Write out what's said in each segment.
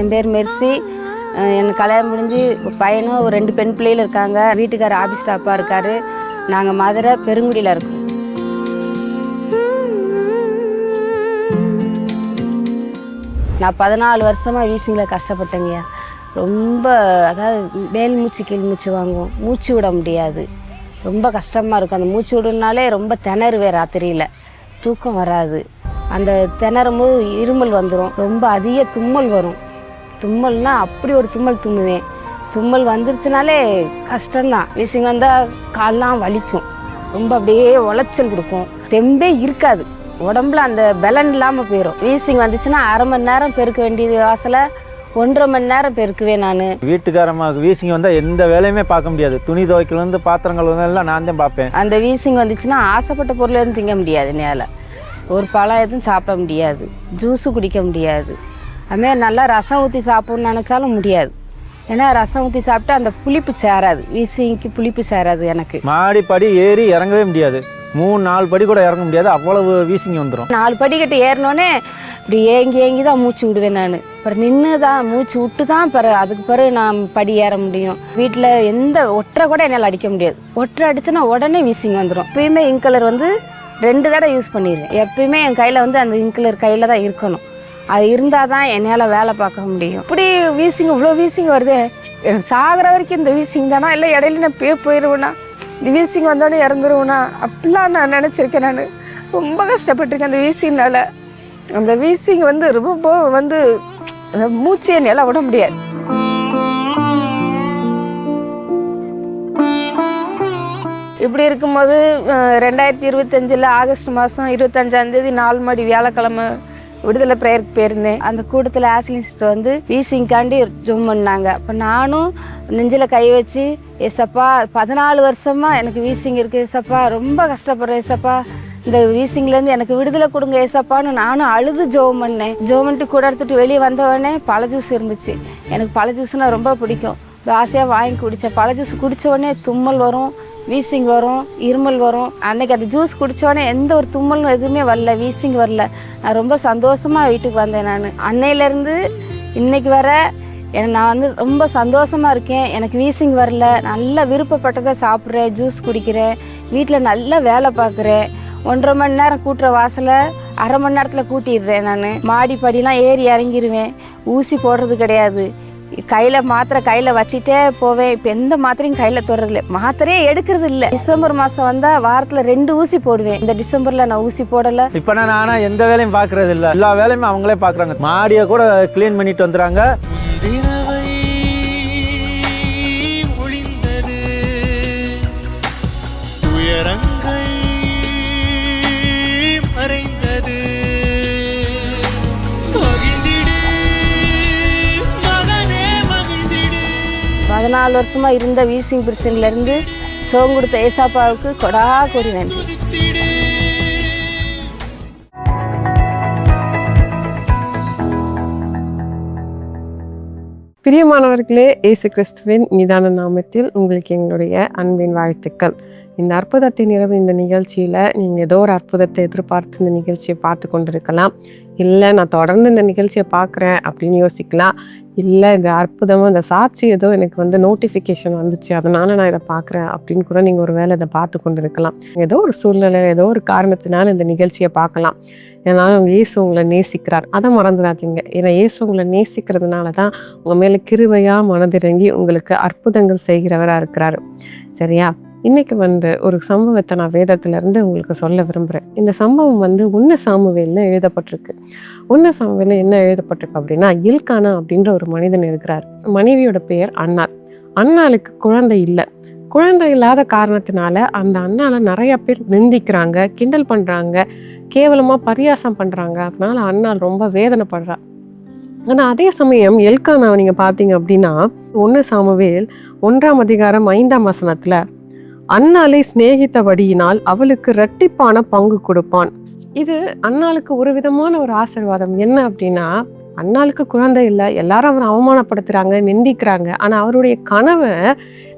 என் பேர் மெர்சி. எனக்கு கல்யாணம் முடிஞ்சு பையனும் ஒரு 2 பெண் பிள்ளைகள் இருக்காங்க. வீட்டுக்காரர் ஆஃபீஸ் ஸ்டாஃபாக இருக்கார். நாங்கள் மதுரை பெருங்குடியில் இருக்கோம். நான் 14 வருஷமாக வீசிங்கில் கஷ்டப்பட்டேங்கய்யா. ரொம்ப அதாவது மேல் மூச்சு கீழ் மூச்சு வாங்குவோம், மூச்சு விட முடியாது, ரொம்ப கஷ்டமாக இருக்கும். அந்த மூச்சு விடுனாலே ரொம்ப திணறுவேன், ராத்திரியில் தூக்கம் வராது. அந்த திணறும் போது இருமல் வந்துடும், ரொம்ப அதிக தும்மல் வரும். தும்மல்னா அப்படி ஒரு தும்மல் தும்முவேன். தும்மல் வந்துருச்சுனாலே கஷ்டம்தான். வீசிங் வந்தால் கால்லாம் வலிக்கும், ரொம்ப அப்படியே உளைச்சல் கொடுக்கும், தெம்பே இருக்காது உடம்புல, அந்த பலன் இல்லாமல் போயிடும். வீசிங் வந்துச்சுன்னா 1/2 மணி நேரம் பெருக்க வேண்டியது வாசலை 1.5 மணி நேரம் பெருக்குவேன் நான். வீட்டுக்காரமாக வீசிங் வந்தால் எந்த வேலையுமே பார்க்க முடியாது. துணி துவைக்கலேருந்து பாத்திரங்கள் எல்லாம் நான் தான் பார்ப்பேன். அந்த வீசிங் வந்துச்சுன்னா ஆசைப்பட்ட பொருள் எதுவும் திங்க முடியாது, என்னால் ஒரு பழம் எதுவும் சாப்பிட முடியாது, ஜூஸு குடிக்க முடியாது. அதுமாதிரி நல்லா ரசம் ஊற்றி சாப்பிட்ணுன்னு நினச்சாலும் முடியாது. ஏன்னா ரசம் ஊற்றி சாப்பிட்டா அந்த புளிப்பு சேராது, வீசிங்க்கு புளிப்பு சேராது. எனக்கு மாடி படி ஏறி இறங்கவே முடியாது, 3-4 படி கூட இறங்க முடியாது, அவ்வளவு வீசிங் வந்துடும். 4 படிக்கட்டு ஏறினோடனே இப்படி ஏங்கி தான் மூச்சு விடுவேன் நான். அப்புறம் நின்று தான் மூச்சு விட்டு தான் அதுக்கு பிறகு நான் படி ஏற முடியும். வீட்டில் எந்த ஒற்றை கூட என்னால் அடிக்க முடியாது. ஒற்றை அடிச்சுன்னா உடனே வீசிங் வந்துடும். எப்பயுமே இன்கலர் 2 தடவை யூஸ் பண்ணிடுவேன். எப்பயுமே என் கையில் அந்த இன்கலர் கையில் தான் இருக்கணும். அது இருந்தால் தான் என்னால் வேலை பார்க்க முடியும். இப்படி வீசிங் இவ்வளோ வீசிங் வருது, சாகிற வரைக்கும் இந்த வீசிங் தானா, இல்லை இடையில நான் போயிடுவேனா, இந்த வீசிங் வந்தோடனே இறந்துருவேனா, அப்படிலாம் நான் நினச்சிருக்கேன். நான் ரொம்ப கஷ்டப்பட்டிருக்கேன் அந்த வீசிங்னால. அந்த வீசிங் ரொம்ப மூச்சு என்னால் விட முடியாது. இப்படி இருக்கும்போது 2025 ஆகஸ்ட் மாதம் 25ஆம் தேதி 4 மணி வியாழக்கிழமை விடுதலை ப்ரேயருக்கு போயிருந்தேன். அந்த கூட்டத்தில் ஆஸ்லின் சிஸ்டர் வீசிங்காண்டி ஜெபம் பண்ணாங்க. அப்போ நானும் நெஞ்சில் கை வச்சு, ஏசப்பா 14 வருஷமாக எனக்கு வீசிங் இருக்குது ஏசப்பா, ரொம்ப கஷ்டப்படுறேன் ஏசப்பா, இந்த வீசிங்லேருந்து எனக்கு விடுதலை கொடுங்க ஏசப்பான்னு நானும் அழுது ஜெபம் பண்ணேன். ஜெபம் பண்ணிட்டு கூட எடுத்துட்டு வெளியே வந்தவொடனே பழ ஜூஸ் இருந்துச்சு. எனக்கு பழ ஜூஸ்னால் ரொம்ப பிடிக்கும், ஆசையாக வாங்கி குடித்தேன். பழ ஜூஸ் குடித்த உடனே தும்மல் வரும், வீசிங் வரும், இருமல் வரும். அன்னைக்கு அந்த ஜூஸ் குடித்தோடனே எந்த ஒரு தும்மலும் எதுவுமே வரல, வீசிங் வரல. நான் ரொம்ப சந்தோஷமாக வீட்டுக்கு வந்தேன். நான் அன்னையிலேருந்து இன்னைக்கு வர நான் ரொம்ப சந்தோஷமாக இருக்கேன். எனக்கு வீசிங் வரல, நல்லா விருப்பப்பட்டதை சாப்பிட்றேன், ஜூஸ் குடிக்கிறேன், வீட்டில் நல்லா வேலை பார்க்குறேன். 1.5 மணி நேரம் கூட்டுற வாசலை 1/2 மணி நேரத்தில் கூட்டிடுறேன். நான் மாடி படிலாம் ஏறி இறங்கிடுவேன். ஊசி போடுறது கிடையாது, மாத்திரை கையில் வச்சுட்டே போவேன். இப்போ எந்த மாத்திரையும் கையில் தொடுறதில்ல, மாத்திரையே எடுக்கிறது இல்லை. டிசம்பர் மாதம் வந்தால் வாரத்தில் 2 ஊசி போடுவேன். இந்த டிசம்பரில் நான் ஊசி போடலை. இப்போ நான் எந்த வேலையும் பார்க்கறது இல்லை, எல்லா வேலையுமே அவங்களே பார்க்குறாங்க. மாடியை கூட க்ளீன் பண்ணிட்டு வந்துடுறாங்க. பதினாலு வருஷமாக இருந்த வீசிங் பிரச்சனையிலேருந்து சோகம் கொடுத்த ஏசாப்பாவுக்கு கொடா கோடி நன்றி. பிரியமானவர்களே, இயேசு கிறிஸ்துவின் நிதான நாமத்தில் உங்களுக்கு எங்களுடைய அன்பின் வாழ்த்துக்கள். இந்த அற்புதத்தின் இரவு இந்த நிகழ்ச்சியில் நீங்கள் ஏதோ ஒரு அற்புதத்தை எதிர்பார்த்து இந்த நிகழ்ச்சியை பார்த்து கொண்டிருக்கலாம். இல்லை நான் தொடர்ந்து இந்த நிகழ்ச்சியை பார்க்குறேன் அப்படின்னு யோசிக்கலாம். இல்லை இந்த அற்புதமாக இந்த சாட்சி ஏதோ எனக்கு நோட்டிஃபிகேஷன் வந்துச்சு, அதனால் நான் இதை பார்க்குறேன் அப்படின்னு கூட நீங்கள் ஒரு வேளை இதை பார்த்து கொண்டு இருக்கலாம். ஏதோ ஒரு சூழ்நிலையில் ஏதோ ஒரு காரணத்தினால இந்த நிகழ்ச்சியை பார்க்கலாம். ஏன்னா இயேசு உங்களை நேசிக்கிறார், அதை மறந்துடாதீங்க. ஏன்னா இயேசு உங்களை நேசிக்கிறதுனால தான் உங்கள் மேலே கிருபையாக மனதிறங்கி உங்களுக்கு அற்புதங்கள் செய்கிறவராக இருக்கிறாரு. சரியா? இன்னைக்கு ஒரு சம்பவத்தை நான் வேதத்திலிருந்து உங்களுக்கு சொல்ல விரும்புகிறேன். இந்த சம்பவம் 1 சாமுவேல்னு எழுதப்பட்டிருக்கு. 1 சாமுவேல்னு என்ன எழுதப்பட்டிருக்கு அப்படின்னா, எல்கானா அப்படின்ற ஒரு மனிதன் இருக்கிறார். மனைவியோட பெயர் அன்னாள். அன்னாளுக்கு குழந்தை இல்லை. குழந்தை இல்லாத காரணத்தினால அந்த அண்ணால நிறைய பேர் நிந்திக்கிறாங்க, கிண்டல் பண்ணுறாங்க, கேவலமாக பரியாசம் பண்ணுறாங்க. அதனால அன்னாள் ரொம்ப வேதனைப்படுறா. ஆனால் அதே சமயம் எல்கானாவை நீங்கள் பார்த்தீங்க அப்படின்னா 1 சாமுவேல் 1ஆம் அதிகாரம் 5ஆம் வசனத்தில், அன்னாளை சிநேகித்தபடியினால் அவளுக்கு இரட்டிப்பான பங்கு கொடுப்பான். இது அன்னாளுக்கு ஒரு விதமான ஒரு ஆசீர்வாதம். என்ன அப்படின்னா, அன்னாளுக்கு குழந்தை இல்லை, எல்லாரும் அவரை அவமானப்படுத்துகிறாங்க, நிந்திக்கிறாங்க. ஆனால் அவருடைய கணவன்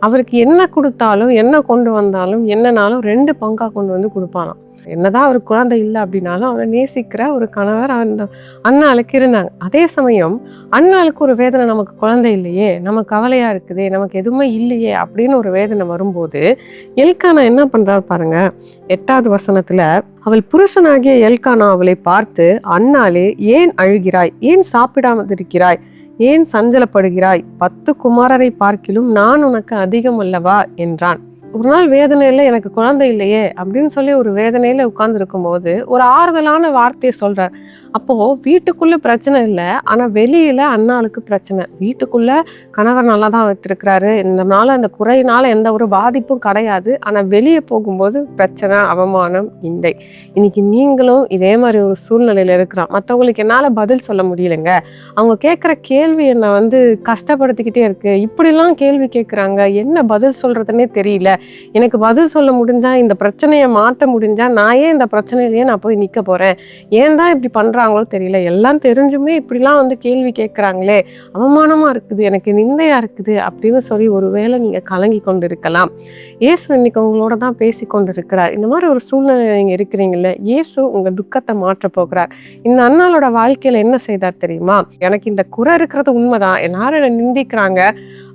அவருக்கு என்ன கொடுத்தாலும், என்ன கொண்டு வந்தாலும், என்னன்னாலும் 2 பங்காக கொண்டு வந்து கொடுப்பானாம். என்னதான் அவர் குழந்தை இல்லை அப்படின்னாலும் அவரை நேசிக்கிற ஒரு கணவர் அந்த அண்ணாளுக்கு இருந்தாங்க. அதே சமயம் அண்ணாளுக்கு ஒரு வேதனை, நமக்கு குழந்தை இல்லையே, நமக்கு கவலையா இருக்குதே, நமக்கு எதுவுமே இல்லையே அப்படின்னு ஒரு வேதனை வரும்போது எல்கானா என்ன பண்றாரு பாருங்க. 8வது வசனத்துல, அவள் புருஷனாகிய எல்கானா அவளை பார்த்து, அண்ணாளே ஏன் அழுகிறாய், ஏன் சாப்பிடாமல் இருக்கிறாய், ஏன் சஞ்சலப்படுகிறாய், 10 குமாரரை பார்க்கிலும் நான் உனக்கு அதிகம் அல்லவா என்றான். ஒரு நாள் வேதனையில எனக்கு குழந்தை இல்லையே அப்படின்னு சொல்லி ஒரு வேதனையில உட்கார்ந்து இருக்கும்போது ஒரு ஆறுதலான வார்த்தையை சொல்றார். அப்போ வீட்டுக்குள்ள பிரச்சனை இல்லை, ஆனா வெளியில அண்ணாளுக்கு பிரச்சனை. வீட்டுக்குள்ள கணவர் நல்லா தான் வைத்திருக்கிறாரு, இந்த நாள் அந்த குறையினால எந்த ஒரு பாதிப்பும் கிடையாது, ஆனா வெளியே போகும்போது பிரச்சனை, அவமானம், நிந்தை. இன்னைக்கு நீங்களும் இதே மாதிரி ஒரு சூழ்நிலையில இருக்கிறோம். மற்றவங்களுக்கு என்னால பதில் சொல்ல முடியலைங்க, அவங்க கேட்குற கேள்வி என்னை கஷ்டப்படுத்திக்கிட்டே இருக்கு, இப்படிலாம் கேள்வி கேட்குறாங்க, என்ன பதில் சொல்றதுன்னே தெரியல, எனக்கு பதில் சொல்ல முடிஞ்சா, இந்த பிரச்சனையை மாற்ற முடிஞ்சா நான் ஏன் இந்த பிரச்சனையிலேயே நான் போய் நிற்க போறேன், ஏன் தான் இப்படி பண்றாங்களோ தெரியல, எல்லாம் தெரிஞ்சுமே இப்படிலாம் கேள்வி கேட்குறாங்களே, அவமானமா இருக்குது, எனக்கு நிந்தையா இருக்குது அப்படின்னு சொல்லி ஒருவேளை நீங்க கலங்கி கொண்டு இருக்கலாம். இயேசு இன்னைக்கு உங்களோட தான் பேசி கொண்டு இருக்கிறார். இந்த மாதிரி ஒரு சூழ்நிலை நீங்க இருக்கிறீங்கல்ல, இயேசு உங்க துக்கத்தை மாற்ற போகிறார். இந்த அண்ணாளோட வாழ்க்கையில என்ன செய்தார் தெரியுமா? எனக்கு இந்த குறை இருக்கிறது உண்மைதான், எல்லாரும் என்னை நிந்திக்கிறாங்க,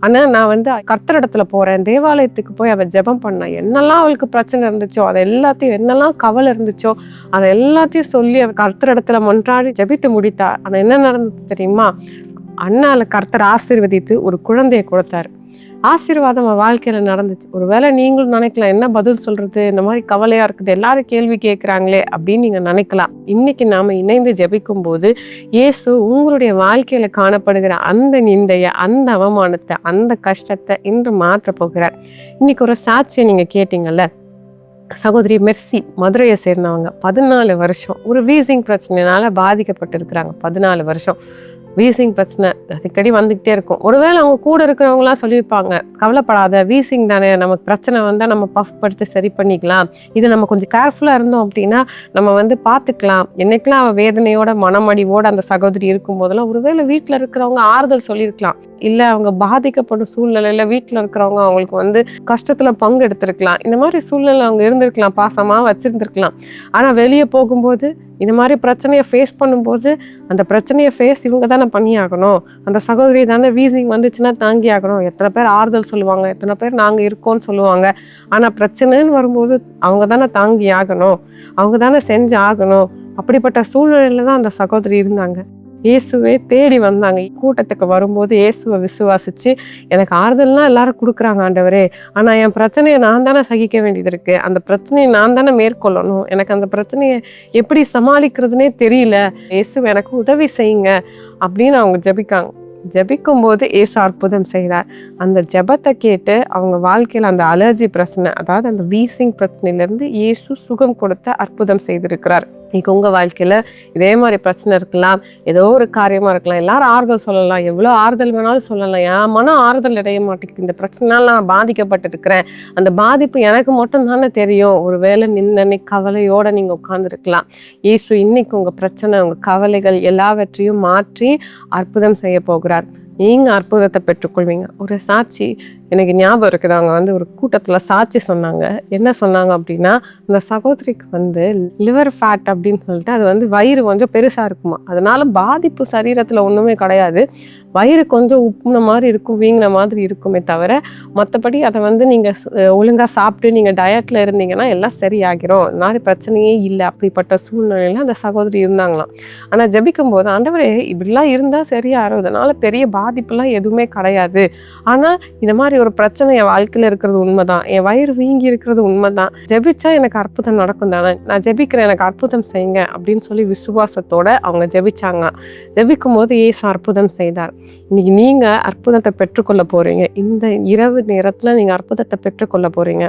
ஆனா நான் கர்த்தரிடத்துல போறேன், தேவாலயத்துக்கு போய் அவ ஜெபம் பண்ண, என்னெல்லாம் அவளுக்கு பிரச்சனை இருந்துச்சோ அதை எல்லாத்தையும், என்னெல்லாம் கவலை இருந்துச்சோ அதை எல்லாத்தையும் சொல்லி அவ கர்த்தரிடத்துல மன்றாடி ஜெபித்து முடித்தா. ஆனா என்ன நடந்தது தெரியுமா? அண்ணால கர்த்தர் ஆசீர்வதித்து ஒரு குழந்தையை கொடுத்தாரு. ஆசீர்வாதம் அவன் வாழ்க்கையில நடந்துச்சு. ஒருவேளை நீங்களும் நினைக்கலாம், என்ன பதில் சொல்றது, இந்த மாதிரி கவலையா இருக்குது, எல்லாரும் கேள்வி கேட்கிறாங்களே அப்படின்னு நீங்க நினைக்கலாம். இன்னைக்கு நாம இணைந்து ஜெபிக்கும் போது இயேசு உங்களுடைய வாழ்க்கையில காணப்படுகிற அந்த நிந்தைய, அந்த அவமானத்தை, அந்த கஷ்டத்தை இன்று மாற்ற போகிறார். இன்னைக்கு ஒரு சாட்சியை நீங்க கேட்டீங்கல்ல, சகோதரி மெர்சி மதுரையை சேர்ந்தவங்க, 14 வருஷம் ஒரு வீசிங் பிரச்சனைனால பாதிக்கப்பட்டிருக்கிறாங்க. 14 வருஷம் வீசிங் பிரச்சனை அடிக்கடி வந்துகிட்டே இருக்கும். ஒருவேளை அவங்க கூட இருக்கிறவங்களாம் சொல்லியிருப்பாங்க, கவலைப்படாத, வீசிங் தானே, நமக்கு பிரச்சனை வந்தால் நம்ம பஃப் படுத்து சரி பண்ணிக்கலாம், இது நம்ம கொஞ்சம் கேர்ஃபுல்லாக இருந்தோம் அப்படின்னா நம்ம பார்த்துக்கலாம். என்னைக்கெல்லாம் அவள் வேதனையோட மனமடிவோடு அந்த சகோதரி இருக்கும் போதெல்லாம் ஒருவேளை வீட்டில் இருக்கிறவங்க ஆறுதல் சொல்லியிருக்கலாம், இல்லை அவங்க பாதிக்கப்படும் சூழ்நிலையில் வீட்டில் இருக்கிறவங்க அவங்களுக்கு கஷ்டத்தில் பங்கு எடுத்திருக்கலாம். இந்த மாதிரி சூழ்நிலை அவங்க இருந்திருக்கலாம், பாசமாக வச்சுருந்துருக்கலாம். ஆனால் வெளியே போகும்போது இந்த மாதிரி பிரச்சனையை ஃபேஸ் பண்ணும்போது அந்த பிரச்சனையை இவங்க தானே பண்ணி ஆகணும், அந்த சகோதரி தானே வீசிங் வந்துச்சுன்னா தாங்கி ஆகணும். எத்தனை பேர் ஆறுதல் சொல்லுவாங்க, எத்தனை பேர் நாங்கள் இருக்கோன்னு சொல்லுவாங்க, ஆனால் பிரச்சனைன்னு வரும்போது அவங்க தானே தாங்கி ஆகணும், அவங்க தானே செஞ்சு ஆகணும். அப்படிப்பட்ட சூழ்நிலையில தான் அந்த சகோதரி இருந்தாங்க. இயேசுவே தேடி வந்தாங்க. கூட்டத்துக்கு வரும்போது இயேசுவை விசுவாசிச்சு, எனக்கு ஆறுதல்லாம் எல்லாரும் கொடுக்குறாங்க ஆண்டவரே, ஆனால் என் பிரச்சனையை நான் தானே சகிக்க வேண்டியது இருக்குது, அந்த பிரச்சனையை நான் தானே மேற்கொள்ளணும், எனக்கு அந்த பிரச்சனையை எப்படி சமாளிக்கிறதுனே தெரியல, இயேசு எனக்கு உதவி செய்யுங்க அப்படின்னு அவங்க ஜெபிக்காங்க. ஜெபிக்கும் போது இயேசு அற்புதம் செய்தார். அந்த ஜெபத்தை கேட்டு அவங்க வாழ்க்கையில் அந்த அலர்ஜி பிரச்சனை, அதாவது அந்த வீசிங் பிரச்சனையிலேருந்து இயேசு சுகம் கொடுத்த அற்புதம் செய்திருக்கிறார். இன்னைக்கு உங்கள் வாழ்க்கையில் இதே மாதிரி பிரச்சனை இருக்கலாம், ஏதோ ஒரு காரியமாக இருக்கலாம், எல்லாரும் ஆறுதல் சொல்லலாம், எவ்வளோ ஆறுதல் வேணாலும் சொல்லலாம், என் மனம் ஆறுதல் அடைய மாட்டேங்குது, இந்த பிரச்சனைனால நான் பாதிக்கப்பட்டிருக்கிறேன், அந்த பாதிப்பு எனக்கு மட்டும் தானே தெரியும், ஒரு வேளை நிந்தனை கவலையோடு நீங்கள் உட்கார்ந்துருக்கலாம். இயேசு இன்னைக்கு உங்கள் பிரச்சனை, உங்கள் கவலைகள் எல்லாவற்றையும் மாற்றி அற்புதம் செய்ய போகிறார். நீங்கள் அற்புதத்தை பெற்றுக்கொள்வீங்க. ஒரு சாட்சி எனக்கு ஞாபகம் இருக்குது. அவங்க ஒரு கூட்டத்தில் சாட்சி சொன்னாங்க. என்ன சொன்னாங்க அப்படின்னா, அந்த சகோதரிக்கு லிவர் ஃபேட் அப்படின்னு சொல்லிட்டு அது வயிறு கொஞ்சம் பெருசாக இருக்குமா, அதனால பாதிப்பு சரீரத்தில் ஒன்றுமே கிடையாது, வயிறு கொஞ்சம் உப்புன மாதிரி இருக்கும், வீங்கின மாதிரி இருக்குமே தவிர மற்றபடி அதை நீங்கள் ஒழுங்காக சாப்பிட்டு நீங்கள் டயட்டில் இருந்தீங்கன்னா எல்லாம் சரியாகிரும், இந்த மாதிரி பிரச்சனையே இல்லை. அப்படிப்பட்ட சூழ்நிலையில் அந்த சகோதரி இருந்தாங்களாம். ஆனால் ஜெபிக்கும் போது, ஆண்டவரே இப்படிலாம் இருந்தால் சரியாகும், அதனால பெரிய பாதிப்புலாம் எதுவுமே கிடையாது, ஆனால் இந்த மாதிரி ஒரு பிரச்சனை என் வாழ்க்கையில் இருக்கிறது உண்மைதான், என் வயிறு வீங்கி இருக்கிறது உண்மைதான், ஜெபிச்சா எனக்கு அற்புதம் நடக்கும் தானே, நான் ஜெபிக்கிறேன், எனக்கு அற்புதம் செய்யுங்க அப்படின்னு சொல்லி விசுவாசத்தோட அவங்க ஜெபிச்சாங்க. ஜெபிக்கும் போது இயேசு அற்புதம் செய்தார். இன்னைக்கு நீங்க அற்புதத்தை பெற்றுக்கொள்ள போறீங்க. இந்த இரவு நேரத்துல நீங்க அற்புதத்தை பெற்றுக்கொள்ள போறீங்க.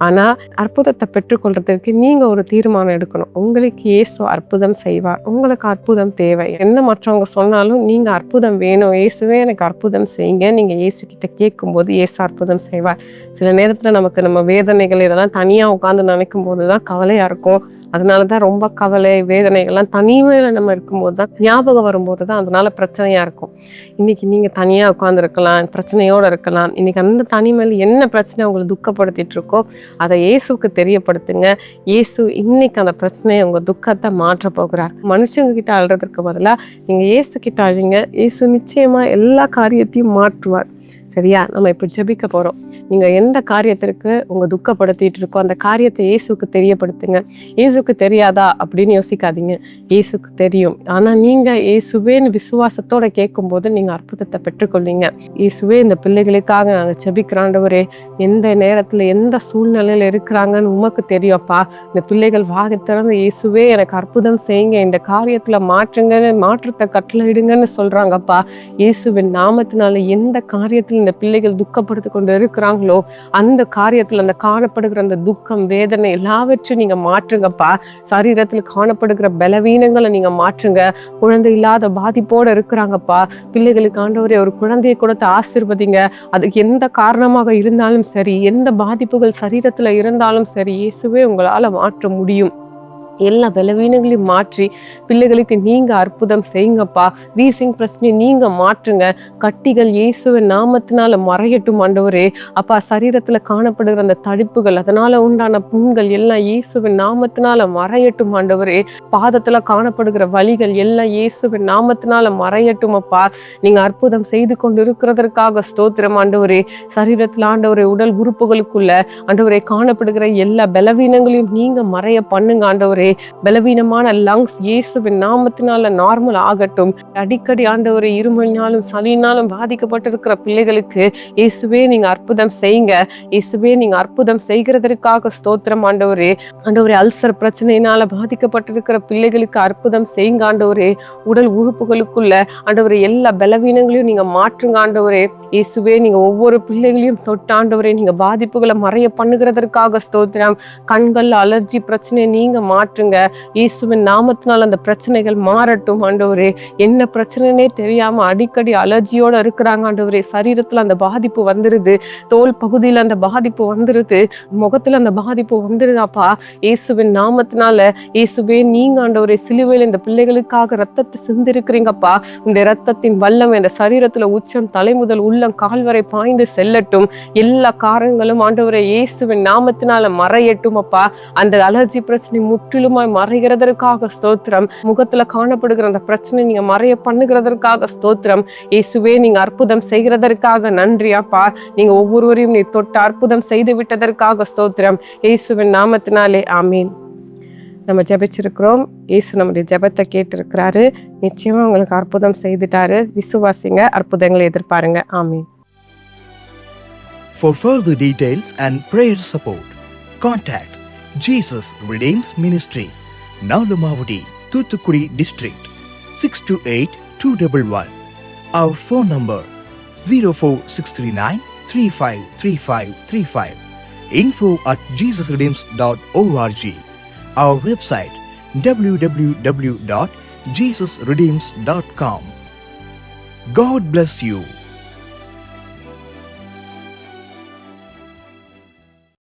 ஆனா அற்புதத்தை பெற்றுக்கொள்றதுக்கு நீங்க ஒரு தீர்மானம் எடுக்கணும். உங்களுக்கு இயேசு அற்புதம் செய்வார். உங்களுக்கு அற்புதம் தேவை. என்ன மற்றவங்க சொன்னாலும் நீங்க அற்புதம் வேணும், இயேசுவே எனக்கு அற்புதம் செய்யுங்க, நீங்க இயேசு கிட்ட கேட்கும்போது இயேசு அற்புதம் செய்வார். சில நேரத்துல நம்ம வேதனைகள் இதெல்லாம் தனியா உட்கார்ந்து நினைக்கும் போதுதான் கவலையா இருக்கும். அதனால தான் ரொம்ப கவலை வேதனைகள்லாம் தனிமையில் நம்ம இருக்கும்போது தான் ஞாபகம் வரும்போது தான் அதனால பிரச்சனையாக இருக்கும். இன்னைக்கு நீங்கள் தனியாக உட்காந்துருக்கலாம், பிரச்சனையோடு இருக்கலாம். இன்னைக்கு அந்த தனிமையில் என்ன பிரச்சனை உங்களை துக்கப்படுத்திட்டு இருக்கோ அதை இயேசுக்கு தெரியப்படுத்துங்க. இயேசு இன்னைக்கு அந்த பிரச்சனையை உங்கள் துக்கத்தை மாற்ற போகிறார். மனுஷங்க கிட்ட அழுறதுக்கு பதிலாக நீங்கள் இயேசு கிட்ட அழுங்க. இயேசு நிச்சயமாக எல்லா காரியத்தையும் மாற்றுவார். சரியா? நம்ம இப்போ ஜெபிக்க போகிறோம். நீங்கள் எந்த காரியத்திற்கு உங்கள் துக்கப்படுத்திட்டு இருக்கோ அந்த காரியத்தை இயேசுக்கு தெரியப்படுத்துங்க. இயேசுக்கு தெரியாதா அப்படின்னு யோசிக்காதீங்க. இயேசுக்கு தெரியும். ஆனால் நீங்கள் இயேசுவேன்னு விசுவாசத்தோடு கேட்கும்போது நீங்கள் அற்புதத்தை பெற்றுக்கொள்வீங்க. இயேசுவே இந்த பிள்ளைகளுக்காக நாங்கள் ஜெபிக்கிற ஆண்டவரே, எந்த நேரத்தில் எந்த சூழ்நிலையில் இருக்கிறாங்கன்னு உமக்கு தெரியும்ப்பா. இந்த பிள்ளைகள் வாகை திறந்து இயேசுவே எனக்கு அற்புதம் செய்யுங்க, இந்த காரியத்தில் மாற்றுங்கன்னு மாற்றத்தை கட்டளையிடுங்கன்னு சொல்கிறாங்கப்பா. இயேசுவின் நாமத்தினால எந்த காரியத்தில் இந்த பிள்ளைகள் துக்கப்படுத்தி கொண்டு இருக்கிறாங்களோ அந்த காரியத்தில் அந்த காணப்படுகிற அந்த துக்கம் வேதனை எல்லாவற்றையும் நீங்க மாற்றுங்கப்பா. சரீரத்தில் காணப்படுகிற பலவீனங்களை நீங்க மாற்றுங்க. குழந்தை இல்லாத பாதிப்போடு இருக்கிறாங்கப்பா. பிள்ளைகளுக்கு ஆண்டவரே ஒரு குழந்தையை கொடுத்து ஆசீர்வதிங்க. அதுக்கு எந்த காரணமாக இருந்தாலும் சரி, எந்த பாதிப்புகள் சரீரத்துல இருந்தாலும் சரி, இயேசுவே உங்களால மாற்ற முடியும். எல்லா பலவீனங்களையும் மாற்றி பிள்ளைகளுக்கு நீங்க அற்புதம் செய்யுங்கப்பா. வீசிங் பிரச்சனை நீங்க மாற்றுங்க. கட்டிகள் இயேசுவின் நாமத்தினால மறையட்டும் ஆண்டவரே. அப்பா, சரீரத்துல காணப்படுகிற அந்த தடிப்புகள் அதனால உண்டான புண்கள் எல்லாம் இயேசுவின் நாமத்தினால மறையட்டும் ஆண்டவரே. பாதத்துல காணப்படுகிற வலிகள் எல்லாம் இயேசுவின் நாமத்தினால மறையட்டும் அப்பா. நீங்க அற்புதம் செய்து கொண்டு இருக்கிறதற்காக ஸ்தோத்திரம் ஆண்டவரே. சரீரத்துல ஆண்டவரே உடல் உறுப்புகளுக்குள்ள ஆண்டவரே காணப்படுகிற எல்லா பலவீனங்களையும் நீங்க மறைய பண்ணுங்க ஆண்டவரே. பலவீனமான லங்ஸ் இயேசுவின் நாமத்தினால நார்மல் ஆகட்டும். அடிக்கடி ஆண்டவரே இருமலினாலும் சளினாலும் பாதிக்கப்பட்டிருக்கிற பிள்ளைகளுக்கு இயேசுவே நீங்க அற்புதம் செய்யுங்க. இயேசுவே நீங்க அற்புதம் செய்கிறதற்காக ஸ்தோத்திரம் ஆண்டவரே. ஆண்டவரே, அல்சர் பிரச்சனையினால பாதிக்கப்பட்டிருக்கிற பிள்ளைகளுக்கு அற்புதம் செய்யுங்க ஆண்டவரே. உடல் உறுப்புகளுக்குள்ள ஆண்டவரே எல்லா பலவீனங்களையும் நீங்க மாற்றுங்க ஆண்டவரே. இயேசுவே, நீங்க ஒவ்வொரு பிள்ளைகளையும் தொட்டு ஆண்டவரே நீங்க பாதிப்புகளை மறைய பண்ணுகிறதற்காக ஸ்தோத்திரம். கண்கள் அலர்ஜி பிரச்சனையை நீங்க மாற்றுங்க. இயேசுவின் நாமத்தினால் அந்த பிரச்சனைகள் மாறட்டும் ஆண்டவரே. என்ன பிரச்சனைனே தெரியாம அடிக்கடி அலர்ஜியோட இருக்கிறாங்க ஆண்டவரே. சரீரத்துல அந்த பாதிப்பு வந்துருது, தோல் பகுதியில அந்த பாதிப்பு வந்துருது, முகத்துல அந்த பாதிப்பு வந்துருதாப்பா. இயேசுவின் நாமத்தினால இயேசுவே நீங்க ஆண்டவரே சிலுவையில் இந்த பிள்ளைகளுக்காக ரத்தத்தை சிந்திருக்கிறீங்கப்பா. இந்த ரத்தத்தின் வல்லம் இந்த சரீரத்துல உச்சம் தலை முதல் உள்ளம் கால் வரை பாய்ந்து செல்லட்டும். எல்லா காரணங்களும் ஆண்டவரே இயேசுவின் நாமத்தினால மறையட்டும் அப்பா. அந்த அலர்ஜி பிரச்சனை முற்றிலுமாய் மறைகிறதற்காக ஸ்தோத்திரம். முகத்துல காணப்படுகிற அந்த பிரச்சனை நீங்க மறைய பண்ணுகிறதற்காக ஸ்தோத்திரம். இயேசுவே, நீங்க அற்புதம் செய்கிறதற்காக நன்றி அப்பா. நீங்க ஒவ்வொருவரையும் நீ தொட்டு அற்புதம் செய்து விட்டதற்காக ஸ்தோத்திரம். இயேசுவின் நாமத்தினாலே ஆமீன். நம்ம ஜெபிச்சிருக்கிறோம். இயேசு நம்முடைய ஜெபத்தை கேட்டிருக்கிறாரு. நிச்சயமா உங்களுக்கு அற்புதம் செய்துட்டாரு. விசுவாசிங்க, அற்புதங்களை எதிர்பாருங்க. ஆமீன். For further details and prayer support, contact Jesus Redeems Ministries, Nalumavudi, Thoothukudi District, 628-211. Our phone number 04639 353535. info@jesusredeems.org. Our website www.jesusredeems.com. God bless you.